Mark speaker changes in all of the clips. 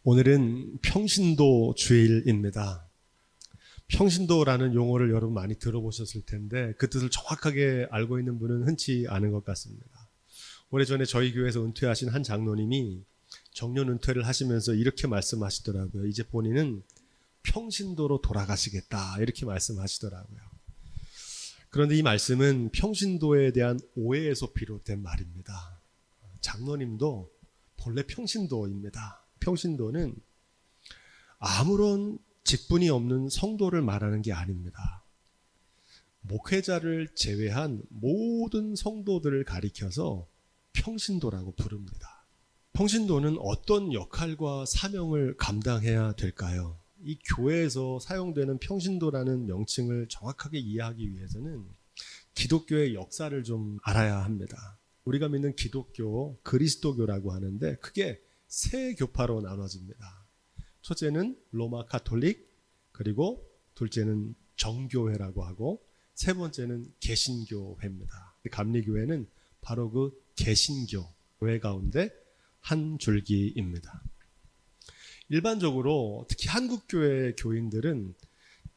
Speaker 1: 오늘은 평신도 주일입니다. 평신도라는 용어를 여러분 많이 들어보셨을 텐데 그 뜻을 정확하게 알고 있는 분은 흔치 않은 것 같습니다. 오래전에 저희 교회에서 은퇴하신 한 장로님이 정년 은퇴를 하시면서 이렇게 말씀하시더라고요. 이제 본인은 평신도로 돌아가시겠다 이렇게 말씀하시더라고요. 그런데 이 말씀은 평신도에 대한 오해에서 비롯된 말입니다. 장로님도 본래 평신도입니다. 평신도는 아무런 직분이 없는 성도를 말하는 게 아닙니다. 목회자를 제외한 모든 성도들을 가리켜서 평신도라고 부릅니다. 평신도는 어떤 역할과 사명을 감당해야 될까요? 이 교회에서 사용되는 평신도라는 명칭을 정확하게 이해하기 위해서는 기독교의 역사를 좀 알아야 합니다. 우리가 믿는 기독교, 그리스도교라고 하는데 크게 세 교파로 나눠집니다. 첫째는 로마 가톨릭, 그리고 둘째는 정교회라고 하고 세 번째는 개신교회입니다. 감리교회는 바로 그 개신교회 가운데 한 줄기입니다. 일반적으로 특히 한국교회 교인들은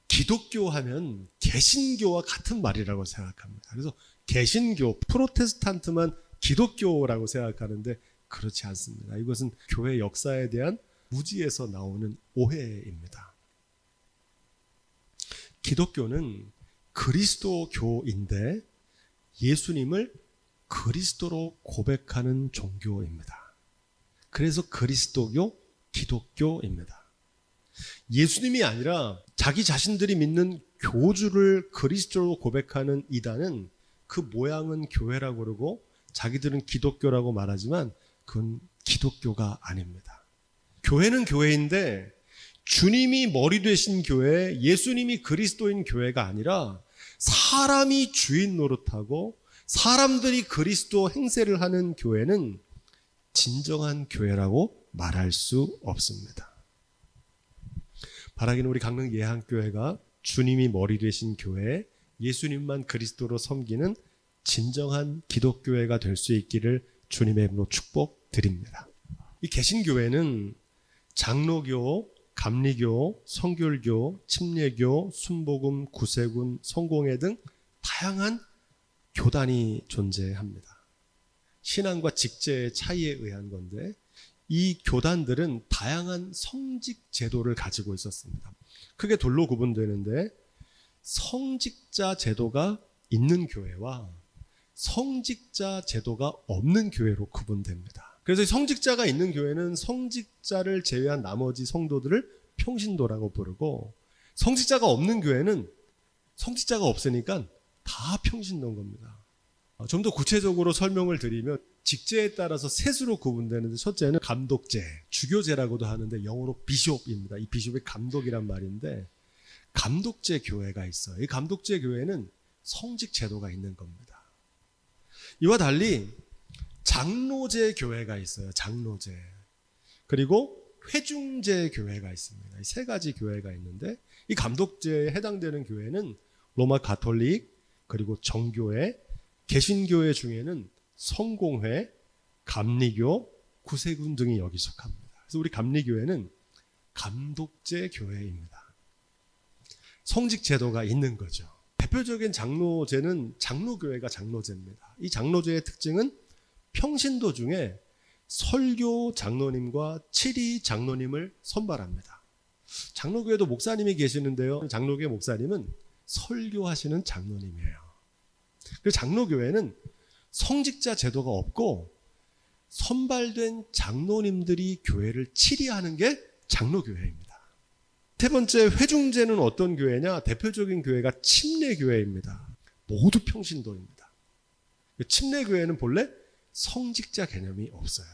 Speaker 1: 기독교 하면 개신교와 같은 말이라고 생각합니다. 그래서 개신교, 프로테스탄트만 기독교라고 생각하는데 그렇지 않습니다. 이것은 교회 역사에 대한 무지에서 나오는 오해입니다. 기독교는 그리스도교인데 예수님을 그리스도로 고백하는 종교입니다. 그래서 그리스도교, 기독교입니다. 예수님이 아니라 자기 자신들이 믿는 교주를 그리스도로 고백하는 이단은 그 모양은 교회라고 그러고 자기들은 기독교라고 말하지만 그건 기독교가 아닙니다. 교회는 교회인데 주님이 머리 되신 교회, 예수님이 그리스도인 교회가 아니라 사람이 주인 노릇하고 사람들이 그리스도 행세를 하는 교회는 진정한 교회라고 말할 수 없습니다. 바라기는 우리 강릉 예한교회가 주님이 머리 되신 교회, 예수님만 그리스도로 섬기는 진정한 기독교회가 될 수 있기를 주님의 이름으로 축복드립니다. 이 개신교회는 장로교, 감리교, 성결교, 침례교, 순복음, 구세군, 성공회 등 다양한 교단이 존재합니다. 신앙과 직제의 차이에 의한 건데 이 교단들은 다양한 성직 제도를 가지고 있었습니다. 크게 둘로 구분되는데 성직자 제도가 있는 교회와 성직자 제도가 없는 교회로 구분됩니다. 그래서 성직자가 있는 교회는 성직자를 제외한 나머지 성도들을 평신도라고 부르고 성직자가 없는 교회는 성직자가 없으니까 다 평신도인 겁니다. 좀 더 구체적으로 설명을 드리면 직제에 따라서 셋으로 구분되는데 첫째는 감독제, 주교제라고도 하는데 영어로 비숍입니다. 이 비숍이 감독이란 말인데 감독제 교회가 있어요. 이 감독제 교회는 성직 제도가 있는 겁니다. 이와 달리 장로제 교회가 있어요. 장로제. 그리고 회중제 교회가 있습니다. 이 세 가지 교회가 있는데 이 감독제에 해당되는 교회는 로마 가톨릭, 그리고 정교회, 개신교회 중에는 성공회, 감리교, 구세군 등이 여기 속합니다. 그래서 우리 감리교회는 감독제 교회입니다. 성직 제도가 있는 거죠. 대표적인 장로제는 장로교회가 장로제입니다. 이 장로제의 특징은 평신도 중에 설교 장로님과 칠위 장로님을 선발합니다. 장로교회도 목사님이 계시는데요. 장로교회 목사님은 설교하시는 장로님이에요. 그래서 장로교회는 성직자 제도가 없고 선발된 장로님들이 교회를 칠위하는 게 장로교회입니다. 세 번째, 회중제는 어떤 교회냐? 대표적인 교회가 침례교회입니다. 모두 평신도입니다. 침례교회는 본래 성직자 개념이 없어요.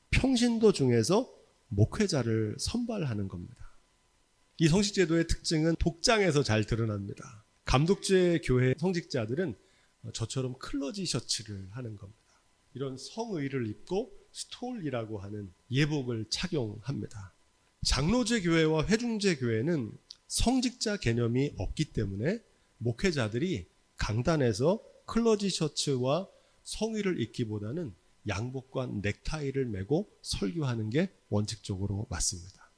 Speaker 1: 평신도 중에서 목회자를 선발하는 겁니다. 이 성직제도의 특징은 복장에서 잘 드러납니다. 감독제 교회 성직자들은 저처럼 클러지 셔츠를 하는 겁니다. 이런 성의를 입고 스톨이라고 하는 예복을 착용합니다. 장로제 교회와 회중제 교회는 성직자 개념이 없기 때문에 목회자들이 강단에서 클러지 셔츠와 성의를 입기보다는 양복과 넥타이를 메고 설교하는 게 원칙적으로 맞습니다.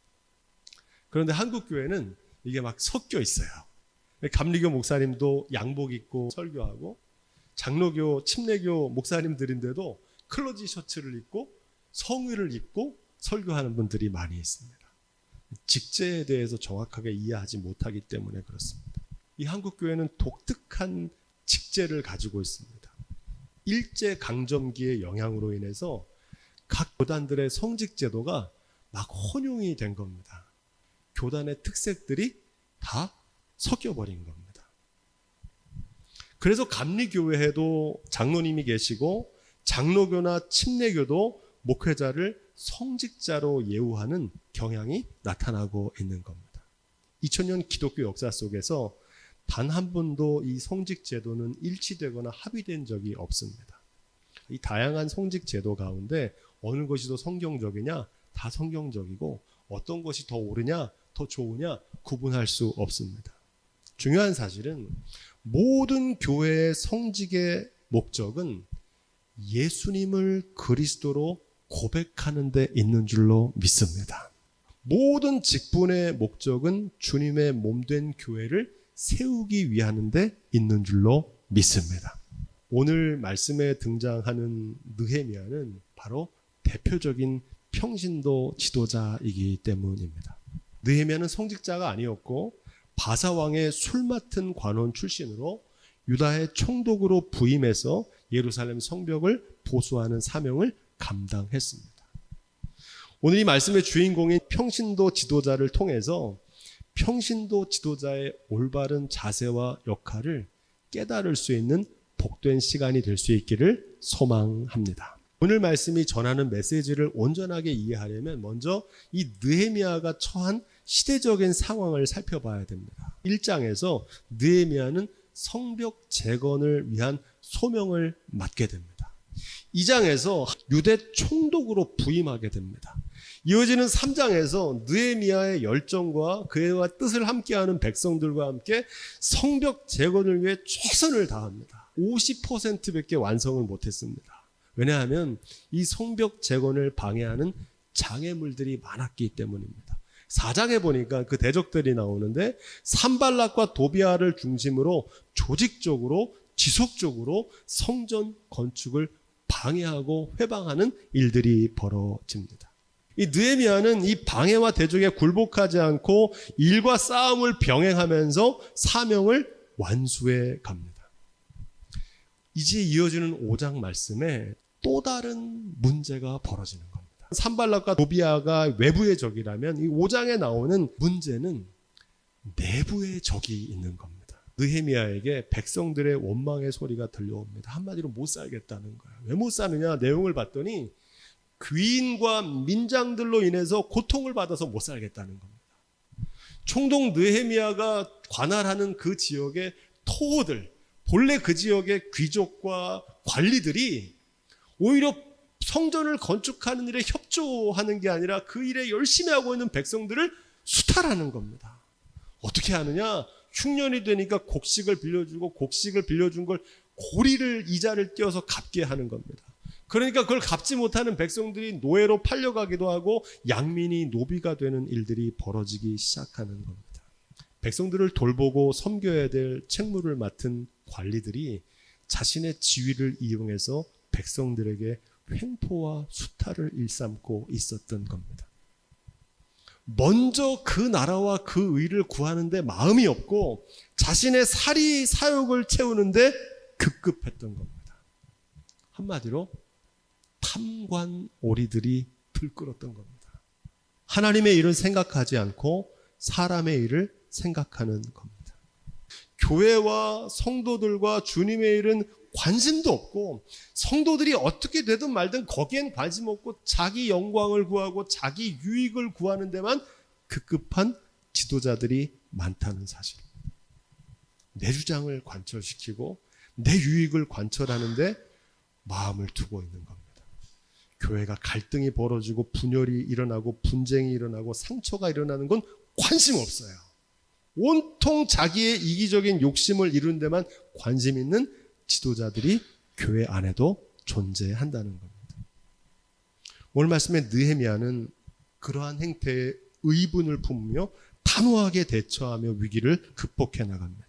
Speaker 1: 그런데 한국 교회는 이게 막 섞여 있어요. 감리교 목사님도 양복 입고 설교하고 장로교, 침례교 목사님들인데도 클로지 셔츠를 입고 성의를 입고 설교하는 분들이 많이 있습니다. 직제에 대해서 정확하게 이해하지 못하기 때문에 그렇습니다. 이 한국 교회는 독특한 직제를 가지고 있습니다. 일제 강점기의 영향으로 인해서 각 교단들의 성직 제도가 막 혼용이 된 겁니다. 교단의 특색들이 다 섞여버린 겁니다. 그래서 감리교회에도 장로님이 계시고 장로교나 침례교도 목회자를 성직자로 예우하는 경향이 나타나고 있는 겁니다. 2000년 기독교 역사 속에서 단 한 번도 이 성직 제도는 일치되거나 합의된 적이 없습니다. 이 다양한 성직 제도 가운데 어느 것이 더 성경적이냐? 다 성경적이고 어떤 것이 더 옳으냐? 더 좋으냐? 구분할 수 없습니다. 중요한 사실은 모든 교회의 성직의 목적은 예수님을 그리스도로 고백하는 데 있는 줄로 믿습니다. 모든 직분의 목적은 주님의 몸된 교회를 세우기 위하는 데 있는 줄로 믿습니다. 오늘 말씀에 등장하는 느헤미야는 바로 대표적인 평신도 지도자이기 때문입니다. 느헤미야는 성직자가 아니었고 바사왕의 술 맡은 관원 출신으로 유다의 총독으로 부임해서 예루살렘 성벽을 보수하는 사명을 감당했습니다. 오늘 이 말씀의 주인공인 평신도 지도자를 통해서 평신도 지도자의 올바른 자세와 역할을 깨달을 수 있는 복된 시간이 될 수 있기를 소망합니다. 오늘 말씀이 전하는 메시지를 온전하게 이해하려면 먼저 이 느헤미야가 처한 시대적인 상황을 살펴봐야 됩니다. 1장에서 느헤미야는 성벽 재건을 위한 소명을 맡게 됩니다. 2장에서 유대 총독으로 부임하게 됩니다. 이어지는 3장에서 느헤미야의 열정과 그와 뜻을 함께하는 백성들과 함께 성벽 재건을 위해 최선을 다합니다. 50%밖에 완성을 못했습니다. 왜냐하면 이 성벽 재건을 방해하는 장애물들이 많았기 때문입니다. 4장에 보니까 그 대적들이 나오는데 산발락과 도비아를 중심으로 조직적으로 지속적으로 성전 건축을 방해하고 회방하는 일들이 벌어집니다. 이 느헤미야는 이 방해와 대적에 굴복하지 않고 일과 싸움을 병행하면서 사명을 완수해 갑니다. 이제 이어지는 5장 말씀에 또 다른 문제가 벌어지는 겁니다. 산발락과 도비아가 외부의 적이라면 이 5장에 나오는 문제는 내부의 적이 있는 겁니다. 느헤미야에게 백성들의 원망의 소리가 들려옵니다. 한마디로 못 살겠다는 거예요. 왜 못 사느냐? 내용을 봤더니 귀인과 민장들로 인해서 고통을 받아서 못 살겠다는 겁니다. 총독 느헤미야가 관할하는 그 지역의 토호들, 본래 그 지역의 귀족과 관리들이 오히려 성전을 건축하는 일에 협조하는 게 아니라 그 일에 열심히 하고 있는 백성들을 수탈하는 겁니다. 어떻게 하느냐? 흉년이 되니까 곡식을 빌려주고 곡식을 빌려준 걸 고리를 이자를 띄어서 갚게 하는 겁니다. 그러니까 그걸 갚지 못하는 백성들이 노예로 팔려가기도 하고 양민이 노비가 되는 일들이 벌어지기 시작하는 겁니다. 백성들을 돌보고 섬겨야 될 책무를 맡은 관리들이 자신의 지위를 이용해서 백성들에게 횡포와 수탈을 일삼고 있었던 겁니다. 먼저 그 나라와 그 의를 구하는데 마음이 없고 자신의 사리 사욕을 채우는데 급급했던 겁니다. 한마디로 탐관 오리들이 들끓었던 겁니다. 하나님의 일을 생각하지 않고 사람의 일을 생각하는 겁니다. 교회와 성도들과 주님의 일은 관심도 없고 성도들이 어떻게 되든 말든 거기엔 관심 없고 자기 영광을 구하고 자기 유익을 구하는 데만 급급한 지도자들이 많다는 사실. 내 주장을 관철시키고 내 유익을 관철하는데 마음을 두고 있는 겁니다. 교회가 갈등이 벌어지고 분열이 일어나고 분쟁이 일어나고 상처가 일어나는 건 관심 없어요. 온통 자기의 이기적인 욕심을 이루는 데만 관심 있는 지도자들이 교회 안에도 존재한다는 겁니다. 오늘 말씀에 느헤미야는 그러한 행태에 의분을 품으며 단호하게 대처하며 위기를 극복해 나갑니다.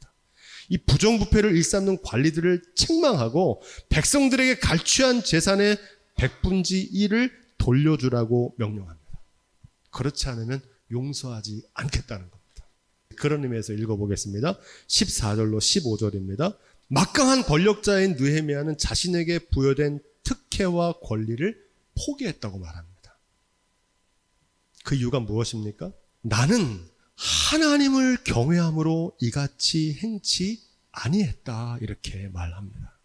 Speaker 1: 이 부정부패를 일삼는 관리들을 책망하고 백성들에게 갈취한 재산의 100분지 1을 돌려주라고 명령합니다. 그렇지 않으면 용서하지 않겠다는 겁니다. 그런 의미에서 읽어보겠습니다. 14절로 15절입니다. 막강한 권력자인 느헤미야는 자신에게 부여된 특혜와 권리를 포기했다고 말합니다. 그 이유가 무엇입니까? 나는 하나님을 경외함으로 이같이 행치 아니했다, 이렇게 말합니다.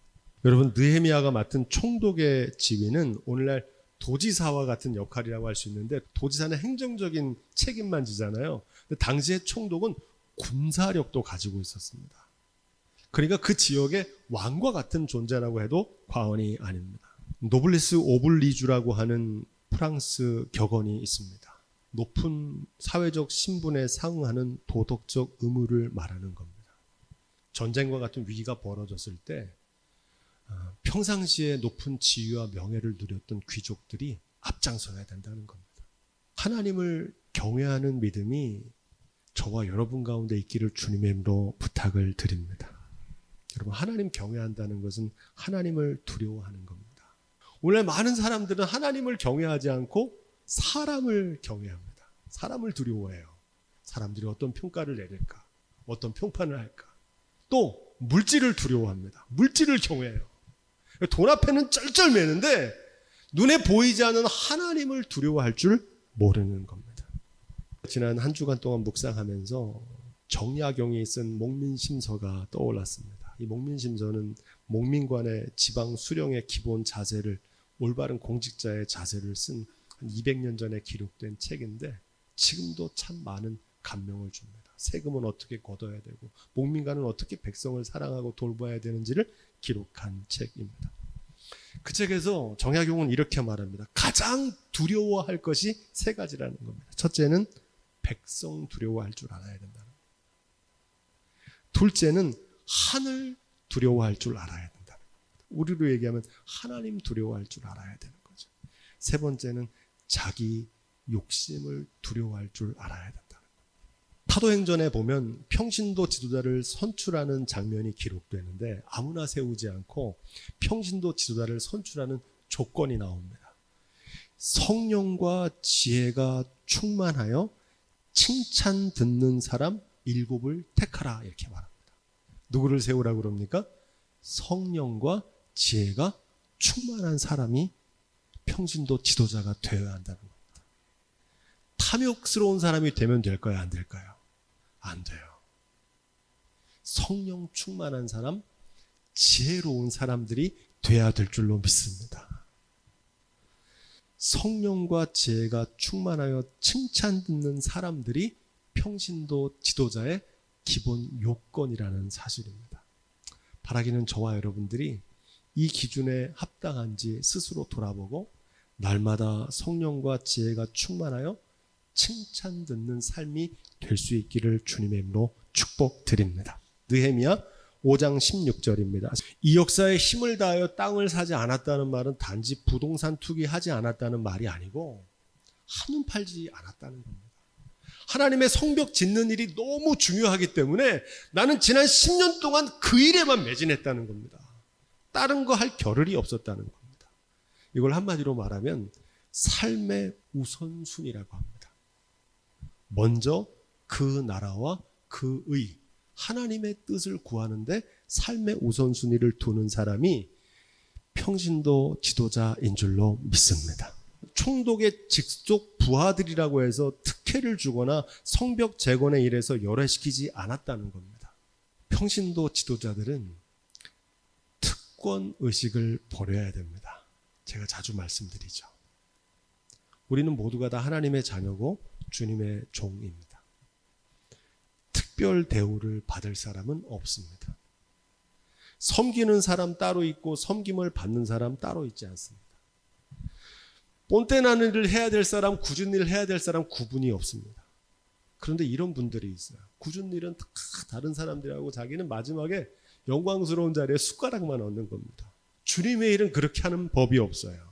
Speaker 1: 여러분, 느헤미야가 맡은 총독의 지위는 오늘날 도지사와 같은 역할이라고 할 수 있는데, 도지사는 행정적인 책임만 지잖아요. 근데 당시의 총독은 군사력도 가지고 있었습니다. 그러니까 그 지역의 왕과 같은 존재라고 해도 과언이 아닙니다. 노블리스 오블리주라고 하는 프랑스 격언이 있습니다. 높은 사회적 신분에 상응하는 도덕적 의무를 말하는 겁니다. 전쟁과 같은 위기가 벌어졌을 때 평상시에 높은 지위와 명예를 누렸던 귀족들이 앞장서야 된다는 겁니다. 하나님을 경외하는 믿음이 저와 여러분 가운데 있기를 주님의 이름으로 부탁을 드립니다. 여러분, 하나님 경외한다는 것은 하나님을 두려워하는 겁니다. 원래 많은 사람들은 하나님을 경외하지 않고 사람을 경외합니다. 사람을 두려워해요. 사람들이 어떤 평가를 내릴까? 어떤 평판을 할까? 또 물질을 두려워합니다. 물질을 경외해요. 돈 앞에는 쩔쩔매는데 눈에 보이지 않는 하나님을 두려워할 줄 모르는 겁니다. 지난 한 주간 동안 묵상하면서 정약용이 쓴 목민심서가 떠올랐습니다. 이 목민심서는 목민관의 지방 수령의 기본 자세를, 올바른 공직자의 자세를 쓴 한 200년 전에 기록된 책인데 지금도 참 많은 감명을 줍니다. 세금은 어떻게 걷어야 되고 목민관은 어떻게 백성을 사랑하고 돌봐야 되는지를 기록한 책입니다. 그 책에서 정약용은 이렇게 말합니다. 가장 두려워할 것이 세 가지라는 겁니다. 첫째는 백성 두려워할 줄 알아야 된다는 겁니다. 둘째는 하늘 두려워할 줄 알아야 된다는 겁니다. 우리로 얘기하면 하나님 두려워할 줄 알아야 되는 거죠. 세 번째는 자기 욕심을 두려워할 줄 알아야 된다는 겁니다. 사도행전에 보면 평신도 지도자를 선출하는 장면이 기록되는데 아무나 세우지 않고 평신도 지도자를 선출하는 조건이 나옵니다. 성령과 지혜가 충만하여 칭찬 듣는 사람 7을 택하라, 이렇게 말합니다. 누구를 세우라고 그럽니까? 성령과 지혜가 충만한 사람이 평신도 지도자가 되어야 한다는 겁니다. 탐욕스러운 사람이 되면 될까요? 안 될까요? 안 돼요. 성령 충만한 사람, 지혜로운 사람들이 돼야 될 줄로 믿습니다. 성령과 지혜가 충만하여 칭찬 듣는 사람들이 평신도 지도자의 기본 요건이라는 사실입니다. 바라기는 저와 여러분들이 이 기준에 합당한지 스스로 돌아보고 날마다 성령과 지혜가 충만하여 칭찬 듣는 삶이 될 수 있기를 주님의 이름으로 축복드립니다. 느헤미야 5장 16절입니다. 이 역사에 힘을 다하여 땅을 사지 않았다는 말은 단지 부동산 투기하지 않았다는 말이 아니고 한눈 팔지 않았다는 겁니다. 하나님의 성벽 짓는 일이 너무 중요하기 때문에 나는 지난 10년 동안 그 일에만 매진했다는 겁니다. 다른 거 할 겨를이 없었다는 겁니다. 이걸 한마디로 말하면 삶의 우선순위라고 합니다. 먼저 그 나라와 그 의, 하나님의 뜻을 구하는데 삶의 우선순위를 두는 사람이 평신도 지도자인 줄로 믿습니다. 총독의 직속 부하들이라고 해서 특혜를 주거나 성벽 재건의 일에서 열애시키지 않았다는 겁니다. 평신도 지도자들은 특권 의식을 버려야 됩니다. 제가 자주 말씀드리죠. 우리는 모두가 다 하나님의 자녀고 주님의 종입니다. 특별 대우를 받을 사람은 없습니다. 섬기는 사람 따로 있고 섬김을 받는 사람 따로 있지 않습니다. 본때나는 일을 해야 될 사람, 굳은 일을 해야 될 사람 구분이 없습니다. 그런데 이런 분들이 있어요. 굳은 일은 다 다른 사람들하고 자기는 마지막에 영광스러운 자리에 숟가락만 얻는 겁니다. 주님의 일은 그렇게 하는 법이 없어요.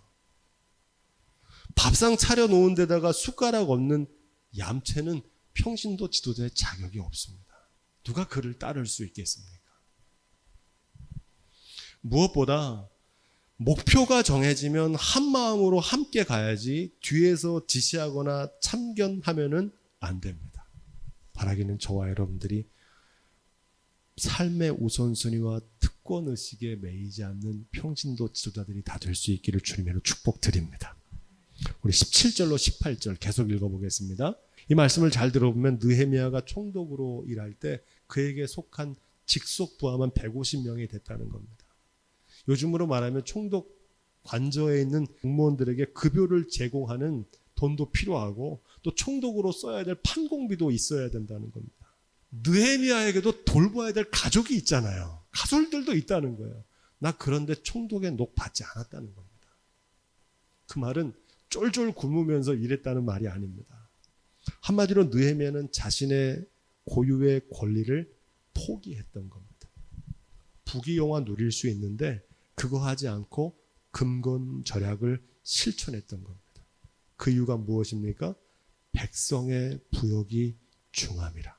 Speaker 1: 밥상 차려놓은 데다가 숟가락 없는 얌체는 평신도 지도자의 자격이 없습니다. 누가 그를 따를 수 있겠습니까? 무엇보다 목표가 정해지면 한 마음으로 함께 가야지 뒤에서 지시하거나 참견하면은 안 됩니다. 바라기는 저와 여러분들이 삶의 우선순위와 특권의식에 매이지 않는 평신도 지도자들이 다 될 수 있기를 주님으로 축복드립니다. 우리 17절로 18절 계속 읽어보겠습니다. 이 말씀을 잘 들어보면 느헤미야가 총독으로 일할 때 그에게 속한 직속 부하만 150명이 됐다는 겁니다. 요즘으로 말하면 총독 관저에 있는 공무원들에게 급여를 제공하는 돈도 필요하고 또 총독으로 써야 될 판공비도 있어야 된다는 겁니다. 느헤미야에게도 돌봐야 될 가족이 있잖아요. 가솔들도 있다는 거예요. 나 그런데 총독의 녹 받지 않았다는 겁니다. 그 말은 쫄쫄 굶으면서 일했다는 말이 아닙니다. 한마디로 느헤미야는 자신의 고유의 권리를 포기했던 겁니다. 부귀영화 누릴 수 있는데 그거 하지 않고 금건절약을 실천했던 겁니다. 그 이유가 무엇입니까? 백성의 부역이 중함이라.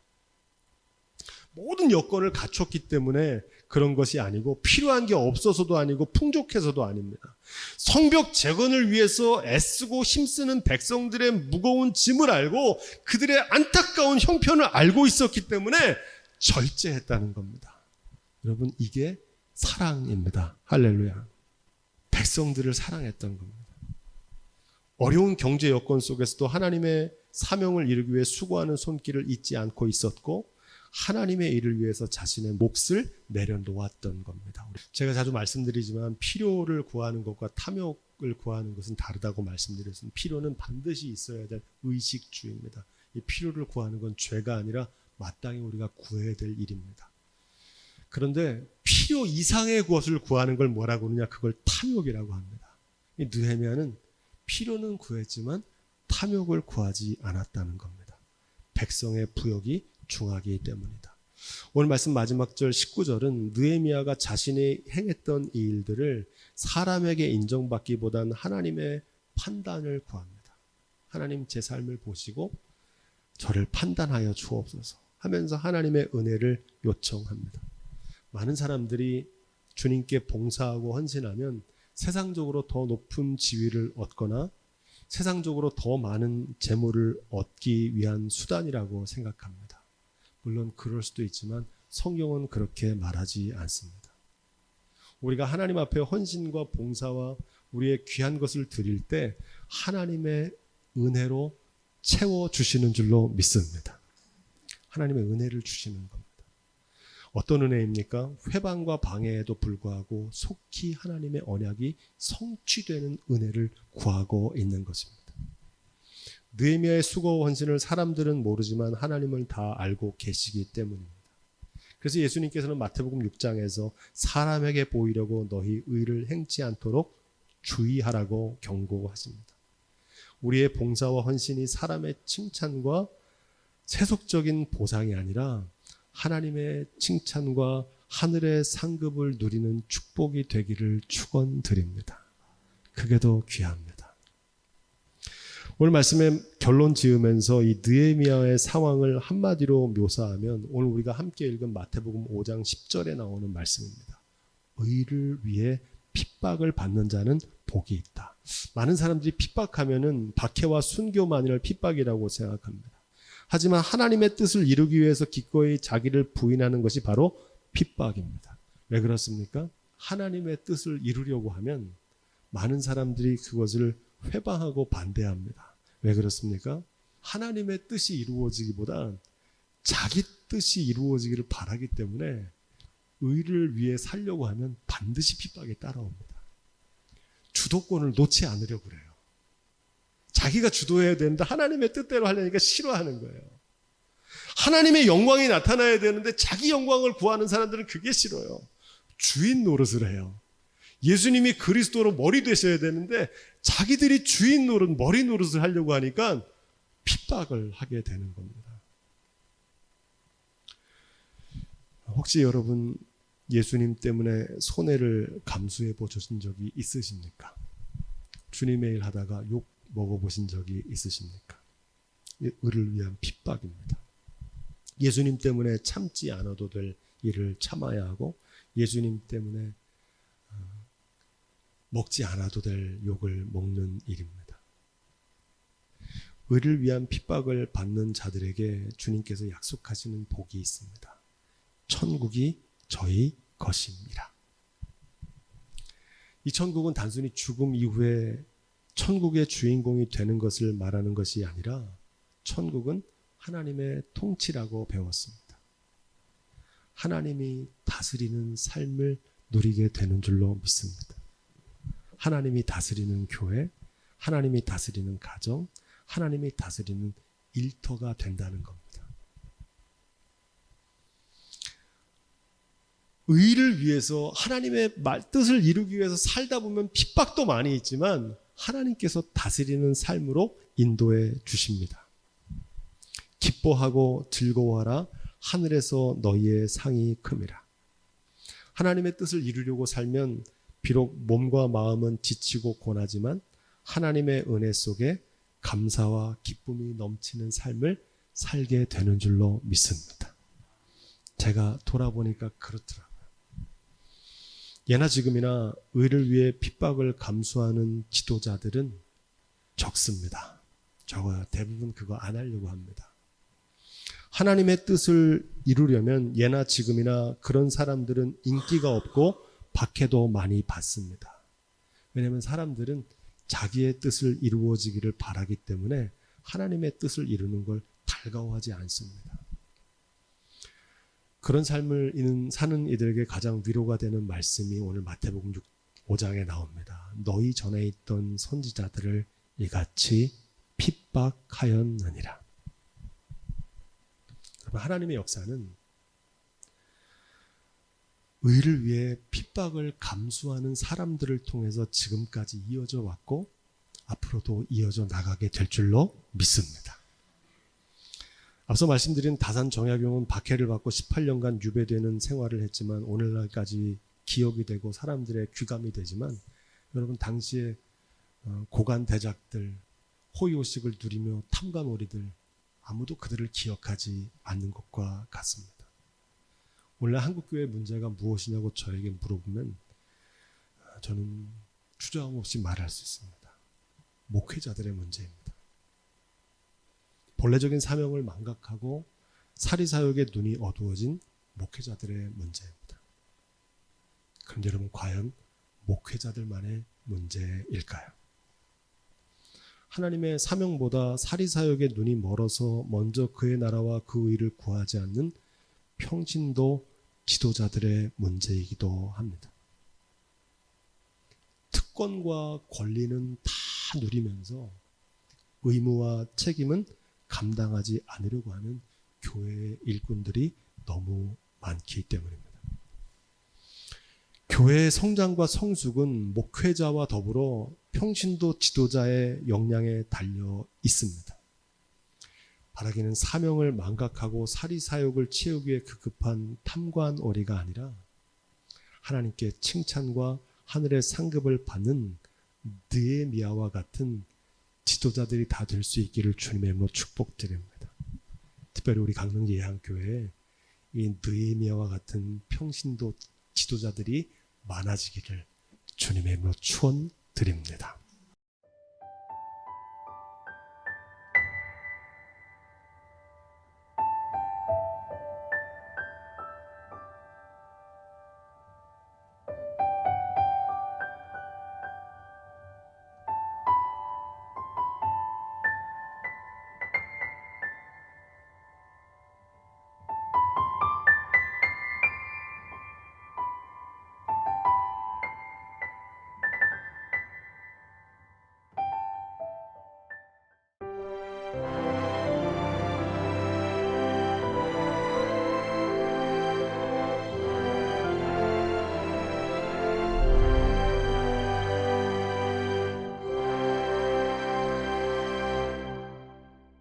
Speaker 1: 모든 여건을 갖췄기 때문에 그런 것이 아니고 필요한 게 없어서도 아니고 풍족해서도 아닙니다. 성벽 재건을 위해서 애쓰고 힘쓰는 백성들의 무거운 짐을 알고 그들의 안타까운 형편을 알고 있었기 때문에 절제했다는 겁니다. 여러분, 이게 사랑입니다. 할렐루야. 백성들을 사랑했던 겁니다. 어려운 경제 여건 속에서도 하나님의 사명을 이루기 위해 수고하는 손길을 잊지 않고 있었고 하나님의 일을 위해서 자신의 몫을 내려놓았던 겁니다. 제가 자주 말씀드리지만 필요를 구하는 것과 탐욕을 구하는 것은 다르다고 말씀드렸습니다. 필요는 반드시 있어야 될 의식주의입니다. 이 필요를 구하는 건 죄가 아니라 마땅히 우리가 구해야 될 일입니다. 그런데 필요 이상의 것을 구하는 걸 뭐라고 하느냐? 그걸 탐욕이라고 합니다. 이 느헤미야는 필요는 구했지만 탐욕을 구하지 않았다는 겁니다. 백성의 부역이 중하기 때문이다. 오늘 말씀 마지막 절 19절은 느헤미야가 자신이 행했던 이 일들을 사람에게 인정받기보단 하나님의 판단을 구합니다. 하나님, 제 삶을 보시고 저를 판단하여 주옵소서 하면서 하나님의 은혜를 요청합니다. 많은 사람들이 주님께 봉사하고 헌신하면 세상적으로 더 높은 지위를 얻거나 세상적으로 더 많은 재물을 얻기 위한 수단이라고 생각합니다. 물론 그럴 수도 있지만 성경은 그렇게 말하지 않습니다. 우리가 하나님 앞에 헌신과 봉사와 우리의 귀한 것을 드릴 때 하나님의 은혜로 채워주시는 줄로 믿습니다. 하나님의 은혜를 주시는 겁니다. 어떤 은혜입니까? 회방과 방해에도 불구하고 속히 하나님의 언약이 성취되는 은혜를 구하고 있는 것입니다. 느헤미야의 수고와 헌신을 사람들은 모르지만 하나님은 다 알고 계시기 때문입니다. 그래서 예수님께서는 마태복음 6장에서 사람에게 보이려고 너희 의를 행치 않도록 주의하라고 경고하십니다. 우리의 봉사와 헌신이 사람의 칭찬과 세속적인 보상이 아니라 하나님의 칭찬과 하늘의 상급을 누리는 축복이 되기를 축원드립니다. 그게 더 귀합니다. 오늘 말씀에 결론 지으면서 이 느헤미야의 상황을 한마디로 묘사하면 오늘 우리가 함께 읽은 마태복음 5장 10절에 나오는 말씀입니다. 의를 위해 핍박을 받는 자는 복이 있다. 많은 사람들이 핍박하면은 박해와 순교만을 핍박이라고 생각합니다. 하지만 하나님의 뜻을 이루기 위해서 기꺼이 자기를 부인하는 것이 바로 핍박입니다. 왜 그렇습니까? 하나님의 뜻을 이루려고 하면 많은 사람들이 그것을 회방하고 반대합니다. 왜 그렇습니까? 하나님의 뜻이 이루어지기보다 자기 뜻이 이루어지기를 바라기 때문에 의를 위해 살려고 하면 반드시 핍박이 따라옵니다. 주도권을 놓지 않으려고 그래요. 자기가 주도해야 되는데 하나님의 뜻대로 하려니까 싫어하는 거예요. 하나님의 영광이 나타나야 되는데 자기 영광을 구하는 사람들은 그게 싫어요. 주인 노릇을 해요. 예수님이 그리스도로 머리 되셔야 되는데 자기들이 주인 노릇, 머리 노릇을 하려고 하니까 핍박을 하게 되는 겁니다. 혹시 여러분 예수님 때문에 손해를 감수해 보신 적이 있으십니까? 주님의 일 하다가 욕 먹어보신 적이 있으십니까? 의를 위한 핍박입니다. 예수님 때문에 참지 않아도 될 일을 참아야 하고 예수님 때문에 먹지 않아도 될 욕을 먹는 일입니다. 의를 위한 핍박을 받는 자들에게 주님께서 약속하시는 복이 있습니다. 천국이 저희 것입니다. 이 천국은 단순히 죽음 이후에 천국의 주인공이 되는 것을 말하는 것이 아니라 천국은 하나님의 통치라고 배웠습니다. 하나님이 다스리는 삶을 누리게 되는 줄로 믿습니다. 하나님이 다스리는 교회, 하나님이 다스리는 가정, 하나님이 다스리는 일터가 된다는 겁니다. 의를 위해서 하나님의 뜻을 이루기 위해서 살다 보면 핍박도 많이 있지만 하나님께서 다스리는 삶으로 인도해 주십니다. 기뻐하고 즐거워하라. 하늘에서 너희의 상이 큼이라. 하나님의 뜻을 이루려고 살면 비록 몸과 마음은 지치고 고나지만 하나님의 은혜 속에 감사와 기쁨이 넘치는 삶을 살게 되는 줄로 믿습니다. 제가 돌아보니까 그렇더라고요. 예나 지금이나 의를 위해 핍박을 감수하는 지도자들은 적습니다. 적어요. 대부분 그거 안 하려고 합니다. 하나님의 뜻을 이루려면 예나 지금이나 그런 사람들은 인기가 없고 박해도 많이 받습니다. 왜냐하면 사람들은 자기의 뜻을 이루어지기를 바라기 때문에 하나님의 뜻을 이루는 걸 달가워하지 않습니다. 그런 삶을 사는 이들에게 가장 위로가 되는 말씀이 오늘 마태복음 5장에 나옵니다. 너희 전에 있던 선지자들을 이같이 핍박하였느니라. 하나님의 역사는 의를 위해 핍박을 감수하는 사람들을 통해서 지금까지 이어져 왔고 앞으로도 이어져 나가게 될 줄로 믿습니다. 앞서 말씀드린 다산 정약용은 박해를 받고 18년간 유배되는 생활을 했지만 오늘날까지 기억이 되고 사람들의 귀감이 되지만 여러분 당시에 고관 대작들, 호의호식을 누리며 탐관오리들 아무도 그들을 기억하지 않는 것과 같습니다. 오늘날 한국교회의 문제가 무엇이냐고 저에게 물어보면 저는 주저함 없이 말할 수 있습니다. 목회자들의 문제입니다. 본래적인 사명을 망각하고 사리사욕의 눈이 어두워진 목회자들의 문제입니다. 그런데 여러분 과연 목회자들만의 문제일까요? 하나님의 사명보다 사리사욕의 눈이 멀어서 먼저 그의 나라와 그 의를 구하지 않는 평신도 지도자들의 문제이기도 합니다. 특권과 권리는 다 누리면서 의무와 책임은 감당하지 않으려고 하는 교회의 일꾼들이 너무 많기 때문입니다. 교회의 성장과 성숙은 목회자와 더불어 평신도 지도자의 역량에 달려 있습니다. 바라기는 사명을 망각하고 사리사욕을 채우기 위해 급급한 탐관오리가 아니라 하나님께 칭찬과 하늘의 상급을 받는 느헤미야와 같은 지도자들이 다 될 수 있기를 주님의 이름으로 축복드립니다. 특별히 우리 강릉 예한교회에 이 느헤미야와 같은 평신도 지도자들이 많아지기를 주님의 이름으로 축원드립니다.